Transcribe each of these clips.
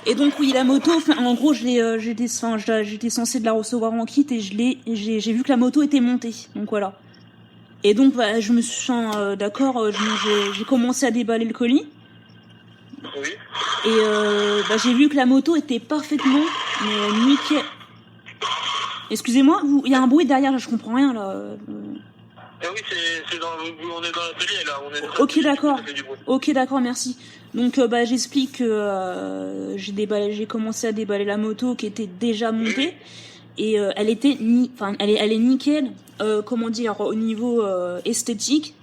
Et donc oui, la moto, en gros, j'étais censée de la recevoir en kit et j'ai vu que la moto était montée. Donc voilà. Et donc bah, je me suis d'accord, j'ai commencé à déballer le colis. Oui. Et bah, j'ai vu que la moto était parfaitement nickel. Excusez-moi, il y a un bruit derrière, je comprends rien là. Eh oui, on est dans l'atelier là. Ok, d'accord. Ok, d'accord, merci. Donc bah, j'explique que j'ai commencé à déballer la moto qui était déjà montée. Et elle était elle est nickel, comment dire, au niveau esthétique.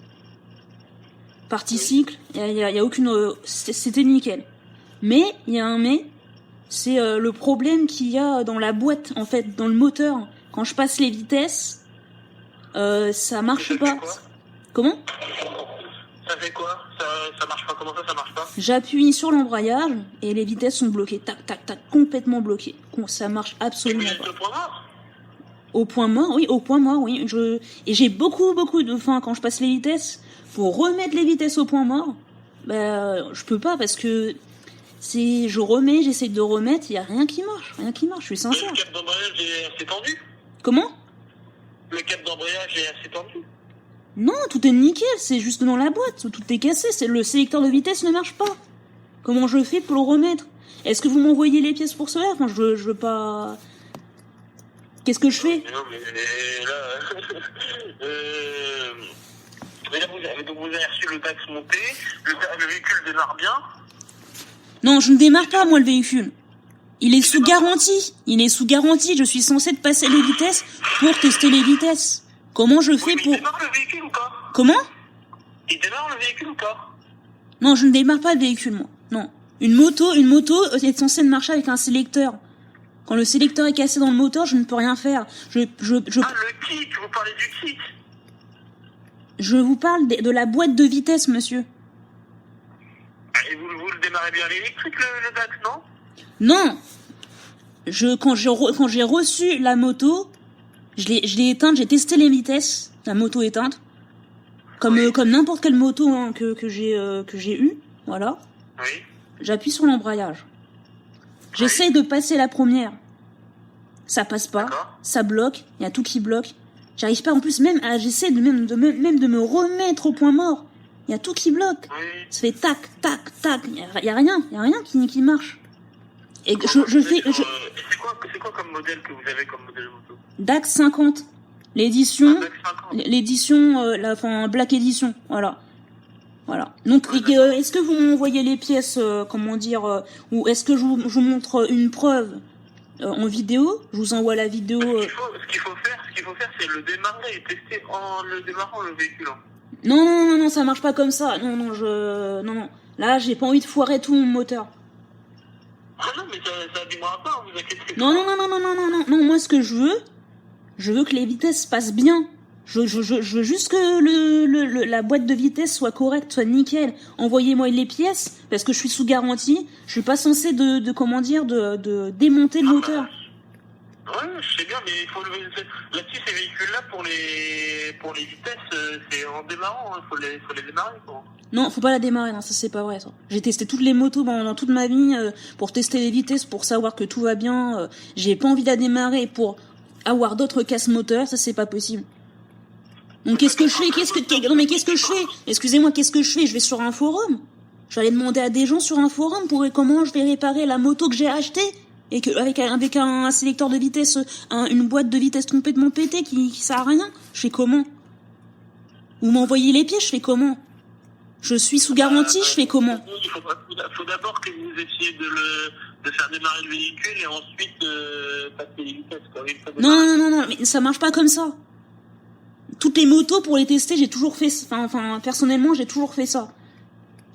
Partie cycle, il y a aucune, c'était nickel. Mais il y a un mais, c'est le problème qu'il y a dans la boîte, en fait, dans le moteur. Quand je passe les vitesses, ça marche pas. Comment? Ça fait quoi? Ça marche pas? Comment ça marche pas? J'appuie sur l'embrayage et les vitesses sont bloquées. Tac, tac, tac, complètement bloquées. Ça marche absolument pas. Au point mort? Au point mort, oui, au point mort, oui. Et j'ai beaucoup de faim quand je passe les vitesses. Pour remettre les vitesses au point mort, bah, je peux pas parce que j'essaie de remettre, il y a rien qui marche, je suis sincère. Le cap d'embrayage est assez tendu? Comment? Le cap d'embrayage est assez tendu? Non, tout est nickel, c'est juste dans la boîte, tout est cassé, le sélecteur de vitesse ne marche pas. Comment je fais pour le remettre? Est-ce que vous m'envoyez les pièces pour cela? Enfin, je veux pas... Qu'est-ce que je fais? Non, mais là... Mais là, vous avez reçu le taxe monté, le véhicule démarre bien? Non, je ne démarre pas, moi, le véhicule. Il est sous garantie. Je suis censée de passer les vitesses pour tester les vitesses. Comment je fais pour... Il démarre le véhicule ou pas? Comment? Il démarre le véhicule ou pas? Non, je ne démarre pas le véhicule, moi. Non. Une moto est censée de marcher avec un sélecteur. Quand le sélecteur est cassé dans le moteur, je ne peux rien faire. Ah, le kit, vous parlez du kit. Je vous parle de la boîte de vitesse, monsieur. Et vous le démarrez bien à l'électrique, le DAX, non? Non. Quand j'ai reçu la moto, je l'ai éteinte, j'ai testé les vitesses, la moto éteinte. Comme n'importe quelle moto hein, que j'ai eue, voilà. Oui. J'appuie sur l'embrayage. J'essaye de passer la première. Ça passe pas. Ça bloque. Il y a tout qui bloque. J'arrive pas en plus j'essaie de me remettre au point mort. Il y a tout qui bloque. Oui. Ça fait tac, tac, tac. Il y a rien qui marche. Et je fais. C'est quoi comme modèle que vous avez comme modèle de moto? Dax 50. L'édition, Black Edition, voilà. Donc, est-ce que vous m'envoyez les pièces, ou est-ce que je vous montre une preuve en vidéo? Je vous envoie la vidéo. Ce qu'il faut faire, c'est le démarrer et tester en le démarrant le véhicule. Non, ça marche pas comme ça. Non. Là, j'ai pas envie de foirer tout mon moteur. Ah non, mais ça démarre pas, vous inquiétez pas. Non, moi, ce que je veux que les vitesses passent bien. Je veux juste que la boîte de vitesse soit correcte, soit nickel. Envoyez-moi les pièces, parce que je suis sous garantie. Je suis pas censé de démonter le moteur. Ouais, je sais bien, mais il faut là-dessus, ces véhicules-là, pour les vitesses, c'est en démarrant, il faut les démarrer, quoi. Non, faut pas la démarrer, non, ça c'est pas vrai, ça. J'ai testé toutes les motos dans toute ma vie, pour tester les vitesses, pour savoir que tout va bien. J'ai pas envie de la démarrer pour avoir d'autres casses moteurs, ça c'est pas possible. Donc qu'est-ce que je fais? Excusez-moi, qu'est-ce que je fais? Je vais sur un forum. Je vais aller demander à des gens sur un forum pour comment je vais réparer la moto que j'ai achetée et avec un sélecteur de vitesse, une boîte de vitesse complètement pétée qui sert à rien. Je fais comment? Vous m'envoyez les pièces, je fais comment? Je suis sous garantie, je fais comment? Il faut d'abord que vous essayiez de faire démarrer le véhicule et ensuite passer les vitesses, quoi. Non, mais ça marche pas comme ça. Toutes les motos, pour les tester, j'ai toujours fait, personnellement, j'ai toujours fait ça.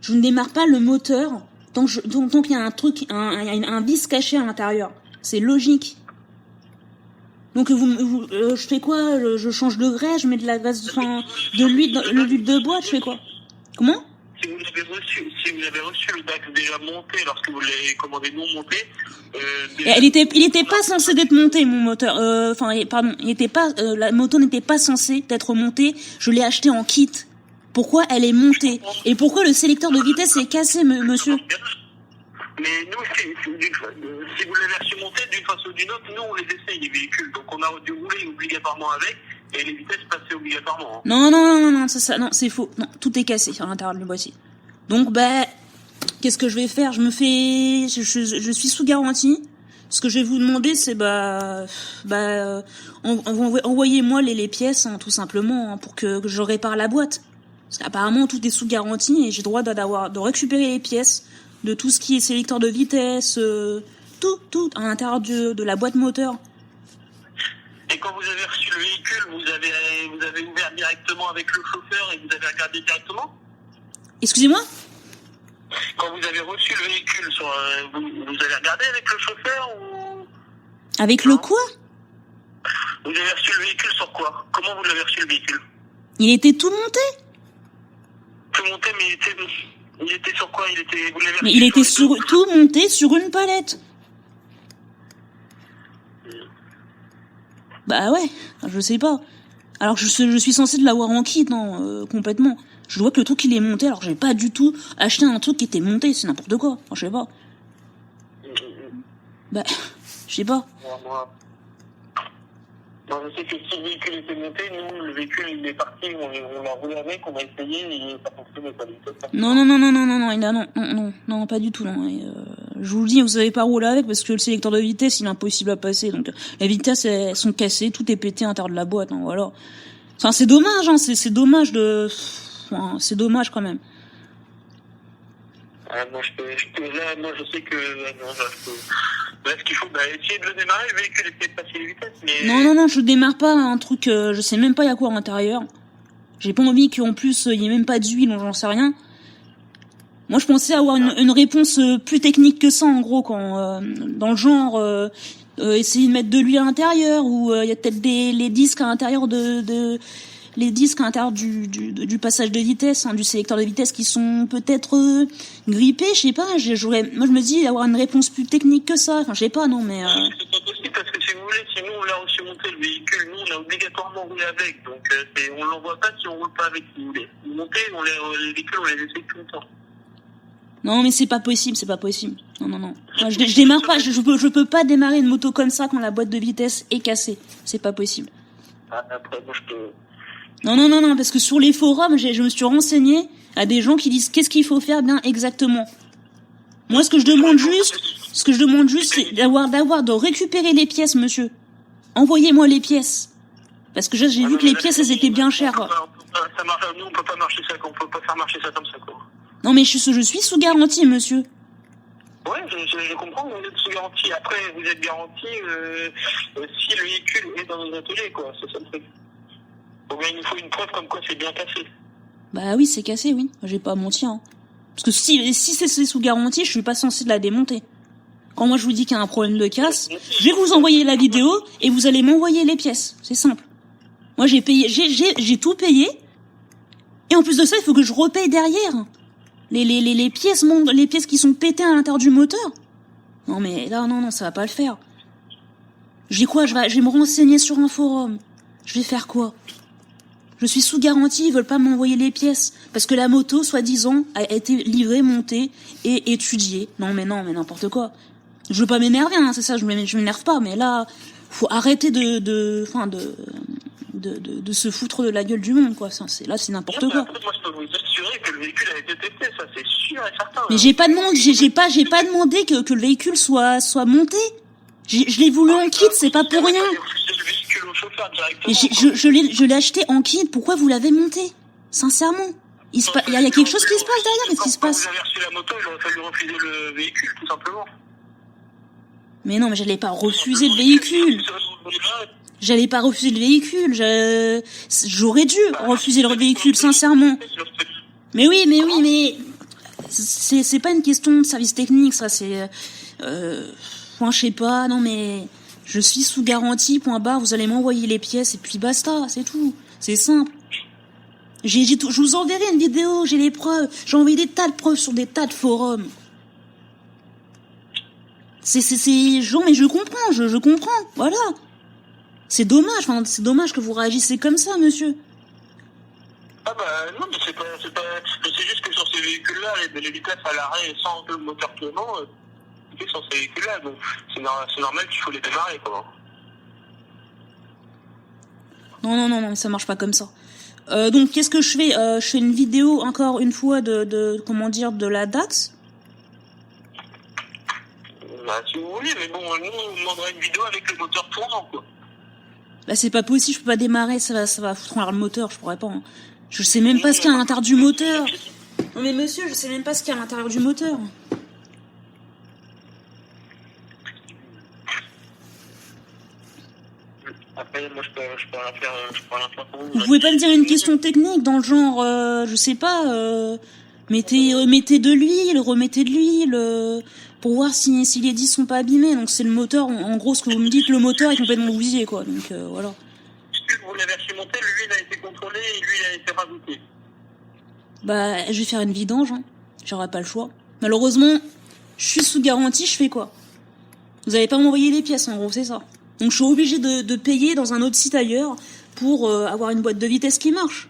Je ne démarre pas le moteur tant qu'il y a un truc, un vis caché à l'intérieur. C'est logique. Donc je fais quoi? Je change de grès, je mets de la graisse, de l'huile de boîte, je fais quoi? Comment? Si vous avez reçu le DAX déjà monté lorsque vous l'avez commandé non monté, il était pas censé d'être monté, mon moteur. La moto n'était pas censée d'être montée. Je l'ai acheté en kit. Pourquoi elle est montée? Et pourquoi le sélecteur de vitesse est cassé, monsieur? Mais nous, si vous l'avez reçu monter d'une façon ou d'une autre, nous, on les essaye, les véhicules. Donc, on a dû rouler obligatoirement avec, et les vitesses passaient obligatoirement. Hein. Non, non, c'est faux. Non, tout est cassé à l'intérieur du boîtier. Donc, qu'est-ce que je vais faire? Je suis sous garantie. Ce que je vais vous demander, c'est envoyez-moi les pièces, hein, tout simplement, hein, pour que je répare la boîte. Parce qu'apparemment, tout est sous garantie et j'ai le droit de récupérer les pièces de tout ce qui est sélecteur de vitesse, tout à l'intérieur de la boîte moteur. Et quand vous avez reçu le véhicule, vous avez ouvert directement avec le chauffeur et vous avez regardé directement? Excusez-moi? Quand vous avez reçu le véhicule, vous avez regardé avec le chauffeur ou... Avec le quoi? Vous avez reçu le véhicule sur quoi? Comment vous l'avez reçu le véhicule? Il était tout monté. Tout monté, mais il était sur quoi? Mais il était tout monté sur une palette. Bah ouais, je sais pas. Alors je suis censée de l'avoir en kit, non, complètement. Je vois que le truc il est monté, alors j'ai pas du tout acheté un truc qui était monté, c'est n'importe quoi. Enfin, je sais pas. Bah, je sais pas. Moi, je sais que si le véhicule était monté, nous, le véhicule il est parti, on l'a roulé avec, on a essayé et ça fonctionnait pas. Non, pas du tout, non. Et, je vous le dis, vous savez pas rouler avec parce que le sélecteur de vitesse il est impossible à passer, donc les vitesses elles sont cassées, tout est pété à l'intérieur de la boîte, hein, voilà. Enfin, c'est dommage, hein, c'est dommage c'est dommage quand même. Moi, je sais que, ce qu'il faut, essayer de le démarrer, le véhicule essayer de passer les vitesses, mais... Non, je démarre pas un truc, je sais même pas y a quoi à l'intérieur. J'ai pas envie qu'en plus, y ait même pas d'huile, j'en sais rien. Moi, je pensais avoir une réponse plus technique que ça, en gros, quand, dans le genre, essayer de mettre de l'huile à l'intérieur, ou y a peut-être les disques à l'intérieur les disques à l'intérieur du passage de vitesse, hein, du sélecteur de vitesse qui sont peut-être grippés, je sais pas. Moi, je me dis avoir une réponse plus technique que ça. Enfin, je sais pas, non, mais. C'est pas possible parce que si vous voulez, si nous on l'a reçu monter le véhicule, nous on a obligatoirement roulé avec, donc on l'envoie pas si on roule pas avec, si vous voulez. Monter, les véhicules on les essaye tout le temps. Non, mais c'est pas possible. Non. Moi, je démarre pas. Je peux pas démarrer une moto comme ça quand la boîte de vitesse est cassée. C'est pas possible. Après, moi je peux. Non, parce que sur les forums, je me suis renseigné à des gens qui disent qu'est-ce qu'il faut faire bien exactement. Moi, ce que je demande juste, c'est de récupérer les pièces, monsieur. Envoyez-moi les pièces. Parce que j'ai vu que les pièces, elles étaient bien chères. Nous, on peut pas faire marcher ça comme ça, quoi. Non, mais je suis sous garantie, monsieur. Ouais, je comprends, vous êtes sous garantie. Après, vous êtes garantie si le véhicule est dans nos ateliers, quoi. C'est ça le truc. Il nous faut une preuve comme quoi c'est bien cassé. Bah oui, c'est cassé, oui. J'ai pas menti, hein. Parce que si c'est sous garantie, je suis pas censé de la démonter. Quand moi je vous dis qu'il y a un problème de casse, je vais vous envoyer la vidéo et vous allez m'envoyer les pièces. C'est simple. Moi j'ai payé, j'ai tout payé. Et en plus de ça, il faut que je repaye derrière. Les pièces qui sont pétées à l'intérieur du moteur. Non mais là, non, ça va pas le faire. Je dis quoi? Je vais me renseigner sur un forum. Je vais faire quoi? Je suis sous garantie, ils veulent pas m'envoyer les pièces. Parce que la moto, soi-disant, a été livrée, montée et étudiée. Non, mais n'importe quoi. Je veux pas m'énerver, hein, c'est ça, je m'énerve pas, mais là, faut arrêter de se foutre de la gueule du monde, quoi. C'est n'importe quoi. Après, moi, je peux vous assurer que le véhicule a été testé, ça, c'est sûr et certain. Mais j'ai pas demandé que le véhicule soit monté. Je l'ai voulu en kit, c'est pas pour rien. Mais je l'ai acheté en kit, pourquoi vous l'avez monté? Sincèrement. Il y a quelque chose qui se passe derrière, qu'est-ce qui se passe? Quand vous avez reçu la moto, il aurait fallu refuser le véhicule, tout simplement. Mais non, mais j'allais pas refuser le véhicule. J'aurais dû refuser le véhicule, sincèrement. Mais oui, mais c'est pas une question de service technique, ça, c'est moi, je sais pas, non mais je suis sous garantie, point barre, vous allez m'envoyer les pièces et puis basta, c'est tout. C'est simple. Je vous enverrai une vidéo, j'ai les preuves. J'ai envoyé des tas de preuves sur des tas de forums. Mais je comprends, voilà. C'est dommage que vous réagissez comme ça, monsieur. Ah non, mais c'est juste que sur ces véhicules-là, les vitesses à l'arrêt sans le moteur tournant, coûter sur ces véhicules-là. Donc c'est normal qu'il faut les démarrer, quoi. Non, ça marche pas comme ça. Donc qu'est-ce que je fais? Je fais une vidéo encore une fois de la DAX. Bah, si vous voulez, mais bon, nous, on demanderait une vidéo avec le moteur tournant, quoi. Bah c'est pas possible, je peux pas démarrer, ça va foutre en l'air le moteur, je pourrais pas. Hein. Je sais même pas ce qu'il y a à l'intérieur du moteur. Non mais monsieur, je sais même pas ce qu'il y a à l'intérieur du moteur. Après, moi, je peux rien faire pour vous. Vous pouvez pas me dire une question technique dans le genre, je sais pas, mettez de l'huile, remettez de l'huile, pour voir si les disques sont pas abîmés. Donc c'est le moteur, en gros ce que vous me dites, le moteur est complètement bousillé, quoi. Donc voilà. Vous l'avez remonté, l'huile a été contrôlée et l'huile a été rajoutée. Bah, je vais faire une vidange, hein. J'aurai pas le choix. Malheureusement, je suis sous garantie, je fais quoi? Vous allez pas m'envoyer les pièces, en gros, c'est ça. Donc je suis obligée de payer dans un autre site ailleurs pour avoir une boîte de vitesse qui marche.